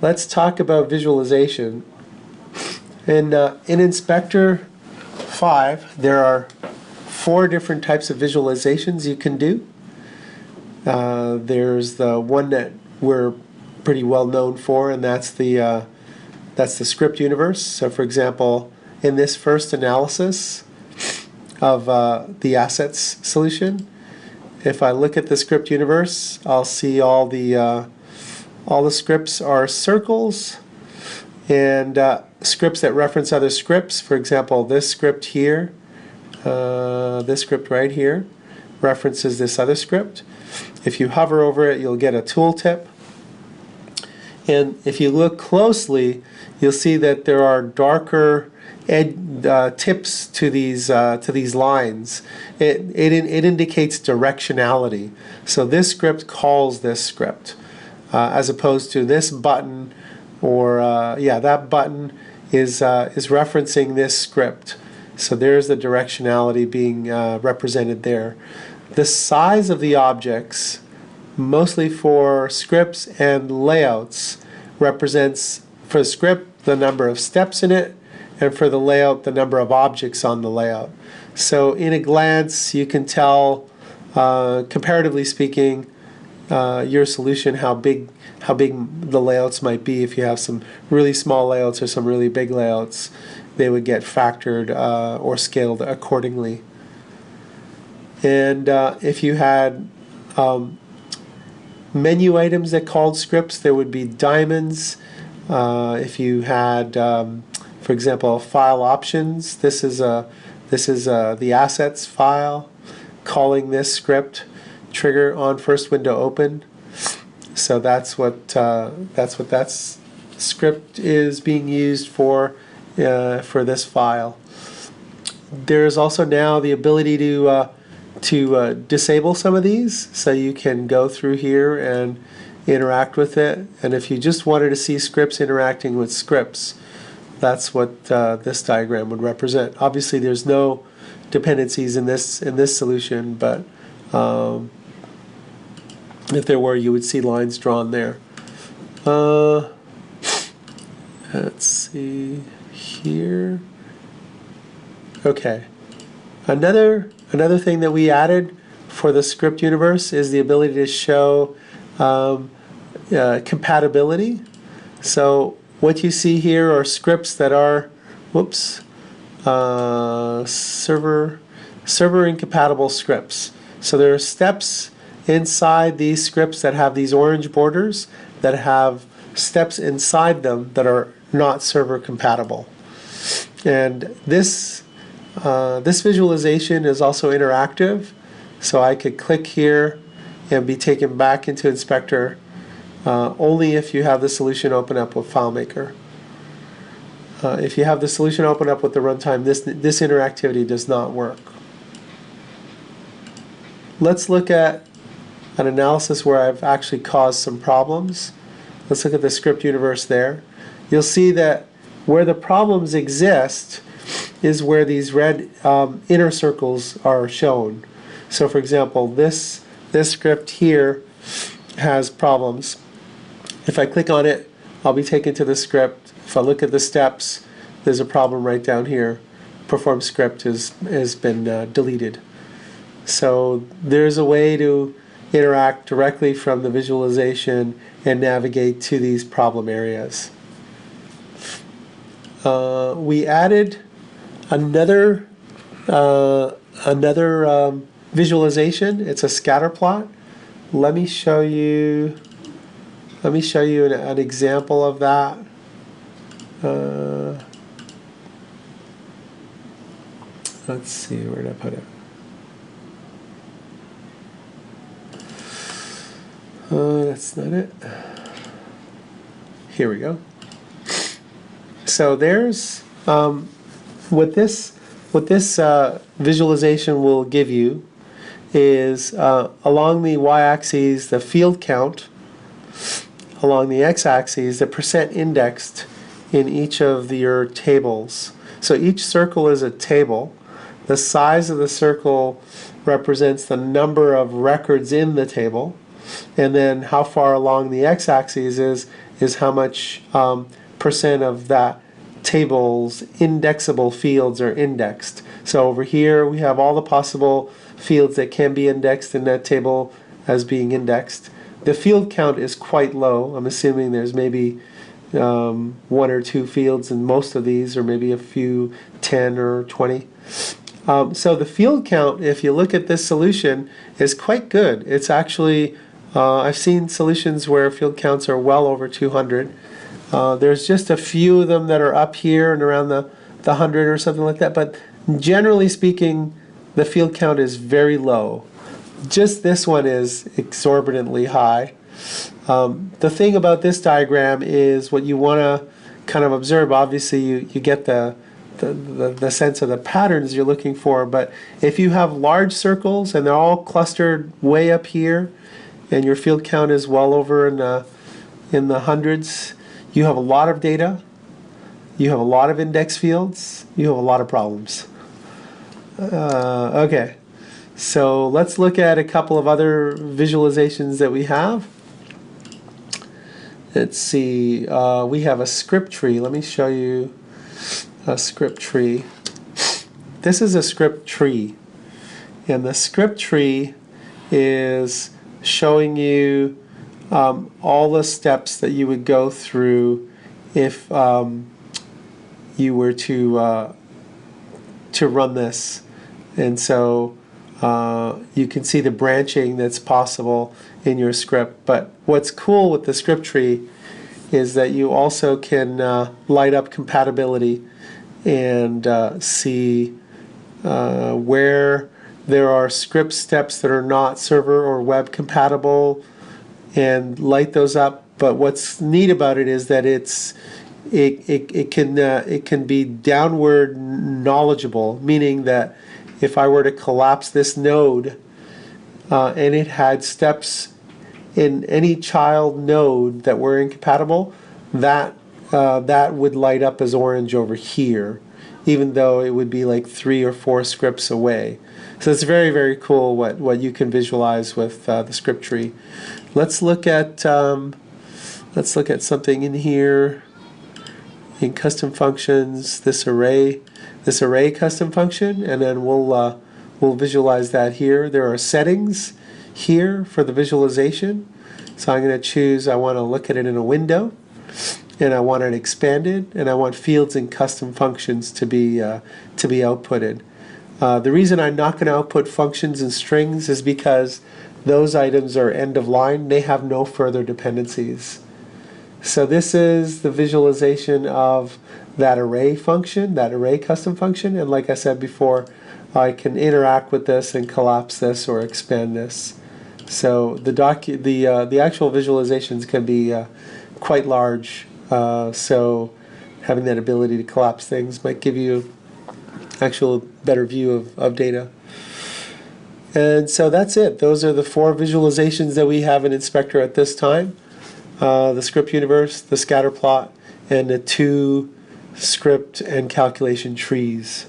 let's talk about visualization. In Inspector 5, there are 4 different types of visualizations you can do. There's the one that we're pretty well known for, and that's the script universe. So for example, in this first analysis of the assets solution, if I look at the script universe, I'll see all the scripts are circles, and scripts that reference other scripts. For example, this script here, this script right here, references this other script. If you hover over it, you'll get a tooltip. And if you look closely, you'll see that there are darker tips to these lines. It indicates directionality. So this script calls this script, as opposed to this button, or that button is referencing this script. So there's the directionality being represented there. The size of the objects, mostly for scripts and layouts, represents, for the script, the number of steps in it, and for the layout, the number of objects on the layout. So in a glance, you can tell, comparatively speaking, your solution, how big the layouts might be. If you have some really small layouts or some really big layouts, they would get factored or scaled accordingly. And if you had menu items that called scripts, there would be diamonds. If you had, for example, file options, this is the assets file calling this script, trigger on first window open. So that's what that script is being used for this file. There's also now the ability to disable some of these, so you can go through here and interact with it. And if you just wanted to see scripts interacting with scripts, that's what this diagram would represent. Obviously, there's no dependencies in this solution, but if there were, you would see lines drawn there. Let's see here. Okay. Another thing that we added for the script universe is the ability to show compatibility. So what you see here are scripts that are, server incompatible scripts. So there are steps inside these scripts that have these orange borders that have steps inside them that are not server compatible. And this visualization is also interactive, so I could click here and be taken back into Inspector only if you have the solution open up with FileMaker. If you have the solution open up with the runtime, this interactivity does not work. Let's look at an analysis where I've actually caused some problems. Let's look at the script universe there. You'll see that where the problems exist is where these red inner circles are shown. So for example, this script here has problems. If I click on it, I'll be taken to the script. If I look at the steps, there's a problem right down here. Perform script has been deleted. So there's a way to interact directly from the visualization and navigate to these problem areas. We added another visualization. It's a scatter plot. Let me show you an example of that. Let's see, where did I put it? That's not it. Here we go. So there's what this visualization will give you is along the y-axis the field count, along the x-axis the percent indexed in each of your tables. So each circle is a table. The size of the circle represents the number of records in the table, and then how far along the x-axis is is how much percent of that table's indexable fields are indexed. So over here we have all the possible fields that can be indexed in that table as being indexed. The field count is quite low. I'm assuming there's maybe 1 or 2 fields in most of these, or maybe a few 10 or 20. So the field count, if you look at this solution, is quite good. It's actually, I've seen solutions where field counts are well over 200. There's just a few of them that are up here and around the 100 or something like that, but generally speaking, the field count is very low. Just this one is exorbitantly high. The thing about this diagram is what you want to kind of observe. Obviously, you get the sense of the patterns you're looking for, but if you have large circles and they're all clustered way up here, and your field count is well over in the hundreds, you have a lot of data, you have a lot of index fields, you have a lot of problems. Okay, so let's look at a couple of other visualizations that we have. Let's see, we have a script tree. Let me show you a script tree. This is a script tree, and the script tree is showing you all the steps that you would go through if you were to run this. And so you can see the branching that's possible in your script. But what's cool with the script tree is that you also can light up compatibility and see where there are script steps that are not server or web compatible, and light those up. But what's neat about it is that it can be downward knowledgeable, meaning that if I were to collapse this node and it had steps in any child node that were incompatible, that would light up as orange over here, even though it would be like 3 or 4 scripts away. So it's very, very cool what you can visualize with the script tree. Let's look at something in here in custom functions. This array custom function, and then we'll visualize that here. There are settings here for the visualization. So I'm going to choose, I want to look at it in a window, and I want it expanded, and I want fields and custom functions to be outputted. The reason I'm not going to output functions and strings is because those items are end of line. They have no further dependencies. So this is the visualization of that array function, that array custom function, and like I said before, I can interact with this and collapse this or expand this. So the actual visualizations can be quite large. So having that ability to collapse things might give you actual better view of data. And so that's it. Those are the 4 visualizations that we have in Inspector at this time. The script universe, the scatter plot, and the 2 script and calculation trees.